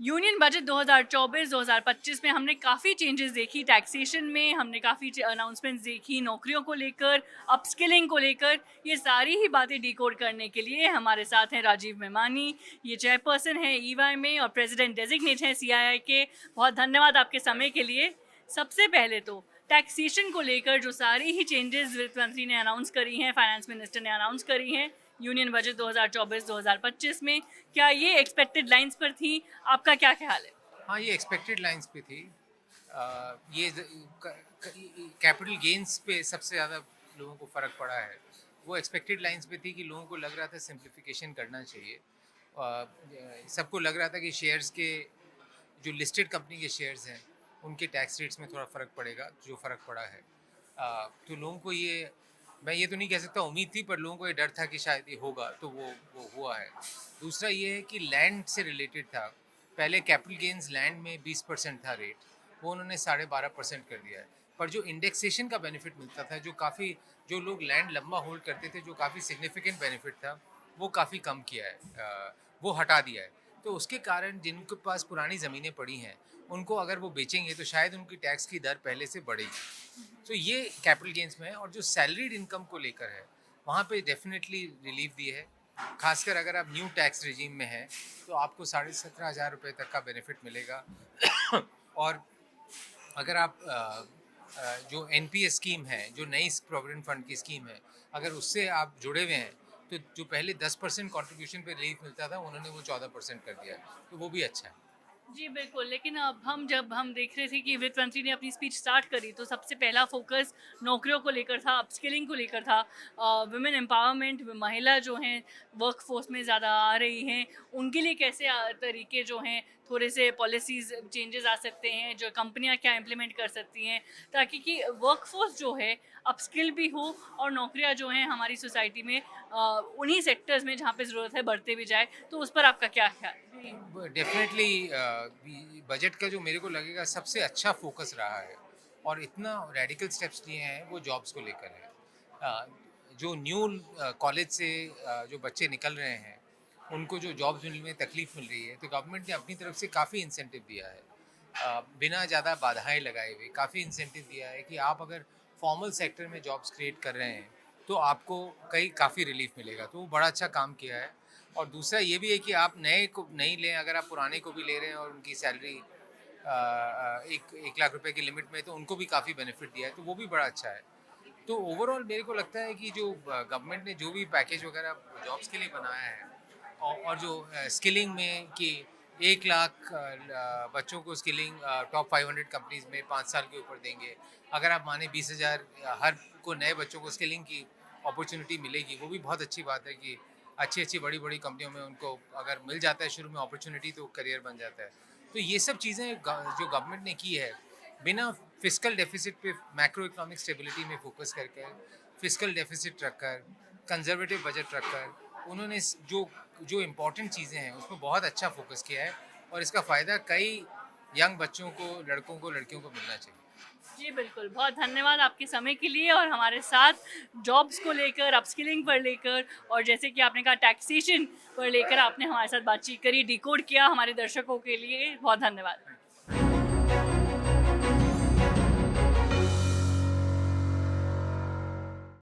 Union budget 2024-2025 में हमने काफ़ी चेंजेस देखी टैक्सेशन में, हमने काफ़ी अनाउंसमेंट्स देखी नौकरियों को लेकर, अपस्किलिंग को लेकर। ये सारी ही बातें डिकोड करने के लिए हमारे साथ हैं राजीव मेमानी, ये चेयरपर्सन हैं ईवाई में और प्रेसिडेंट डेजिग्नेट हैं सीआईआई के। बहुत धन्यवाद आपके समय के लिए। सबसे पहले तो टैक्सेशन को लेकर जो सारी ही चेंजेस वित्त मंत्री ने अनाउंस करी हैं, फाइनेंस मिनिस्टर ने अनाउंस करी हैं यूनियन बजट 2024-2025 में, क्या ये एक्सपेक्टेड लाइंस पर थी? आपका क्या ख्याल है? हाँ, ये एक्सपेक्टेड लाइंस पे थी। ये कैपिटल गेन्स पे सबसे ज़्यादा लोगों को फ़र्क पड़ा है। वो एक्सपेक्टेड लाइंस पे थी कि लोगों को लग रहा था सिंप्लीफिकेशन करना चाहिए। सबको लग रहा था कि शेयर्स के जो लिस्टेड कंपनी के शेयर्स हैं उनके टैक्स रेट्स में थोड़ा फ़र्क पड़ेगा, जो फ़र्क पड़ा है। तो लोगों को ये, मैं ये तो नहीं कह सकता उम्मीद थी, पर लोगों को ये डर था कि शायद ये होगा, तो वो हुआ है। दूसरा ये है कि लैंड से रिलेटेड था। पहले कैपिटल गेन्स लैंड में 20% था रेट, वो उन्होंने 12.5% कर दिया है। पर जो इंडेक्सेशन का बेनिफिट मिलता था, जो लोग लैंड लंबा होल्ड करते थे, जो काफ़ी सिग्निफिकेंट बेनिफिट था, वो काफ़ी कम किया है, वो हटा दिया है। तो उसके कारण जिनके पास पुरानी ज़मीनें पड़ी हैं, उनको अगर वो बेचेंगे तो शायद उनकी टैक्स की दर पहले से बढ़ेगी। तो ये कैपिटल गेन्स में है। और जो सैलरीड इनकम को लेकर है, वहाँ पे डेफिनेटली रिलीफ दी है। खासकर अगर आप न्यू टैक्स रिजीम में हैं तो आपको 17,500 रुपये तक का बेनिफिट मिलेगा। और अगर आप जो एनपीएस स्कीम है, जो नई प्रोविडेंट फंड की स्कीम है, अगर उससे आप जुड़े हुए हैं तो जो पहले 10% कॉन्ट्रीब्यूशन पे रिलीफ मिलता था, उन्होंने वो 14% कर दिया है, तो वो भी अच्छा है। जी बिल्कुल, लेकिन अब जब हम देख रहे थे कि वित्त मंत्री ने अपनी स्पीच स्टार्ट करी तो सबसे पहला फोकस नौकरियों को लेकर था, अपस्किलिंग को लेकर था, वुमेन एम्पावरमेंट, महिला जो हैं वर्क फोर्स में ज़्यादा आ रही हैं, उनके लिए कैसे तरीके जो हैं, थोड़े से पॉलिसीज़ चेंजेस आ सकते हैं, जो कंपनियां क्या इम्प्लीमेंट कर सकती हैं ताकि कि वर्क फोर्स जो है अपस्किल भी हो और नौकरियां जो हैं हमारी सोसाइटी में उन्हीं सेक्टर्स में जहाँ पे ज़रूरत है बढ़ते भी जाए, तो उस पर आपका क्या ख्याल है? डेफिनेटली बजट का जो मेरे को लगेगा सबसे अच्छा फोकस रहा है और इतना रेडिकल स्टेप्स लिए हैं, वो जॉब्स को लेकर है। जो न्यू कॉलेज से जो बच्चे निकल रहे हैं, उनको जो जॉब्स मिलने में तकलीफ मिल रही है, तो गवर्नमेंट ने अपनी तरफ से काफ़ी इंसेंटिव दिया है। बिना ज़्यादा बाधाएं लगाए हुए काफ़ी इंसेंटिव दिया है कि आप अगर फॉर्मल सेक्टर में जॉब्स क्रिएट कर रहे हैं तो आपको काफ़ी रिलीफ मिलेगा, तो वो बड़ा अच्छा काम किया है। और दूसरा ये भी है कि आप नए को नहीं लें, अगर आप पुराने को भी ले रहे हैं और उनकी सैलरी 1 लाख रुपए की लिमिट में, तो उनको भी काफ़ी बेनिफिट दिया है, तो वो भी बड़ा अच्छा है। तो ओवरऑल मेरे को लगता है कि जो गवर्नमेंट ने जो भी पैकेज वगैरह जॉब्स के लिए बनाया है, और जो स्किलिंग में कि 1 लाख बच्चों को स्किलिंग टॉप 500 कंपनीज में 5 साल के ऊपर देंगे। अगर आप माने 20,000 हर को नए बच्चों को स्किलिंग की अपॉर्चुनिटी मिलेगी, वो भी बहुत अच्छी बात है कि अच्छी अच्छी बड़ी बड़ी कंपनियों में उनको अगर मिल जाता है शुरू में अपॉर्चुनिटी, तो करियर बन जाता है। तो ये सब चीज़ें जो गवर्नमेंट ने की है, बिना फिस्कल डेफिसिट पे मैक्रो इकोनॉमिक स्टेबिलिटी में फोकस करके, फिस्कल डेफिसिट रखकर, कंजर्वेटिव बजट रखकर, उन्होंने जो जो इम्पोर्टेंट चीज़ें हैं उसमें बहुत अच्छा फोकस किया है। और इसका फ़ायदा कई यंग बच्चों को, लड़कों को, लड़कियों को मिलना चाहिए। जी बिल्कुल, बहुत धन्यवाद आपके समय के लिए और हमारे साथ जॉब्स को लेकर, अपस्किलिंग पर लेकर और जैसे कि आपने कहा टैक्सेशन पर लेकर आपने हमारे साथ बातचीत करी, डिकोड किया हमारे दर्शकों के लिए। बहुत धन्यवाद।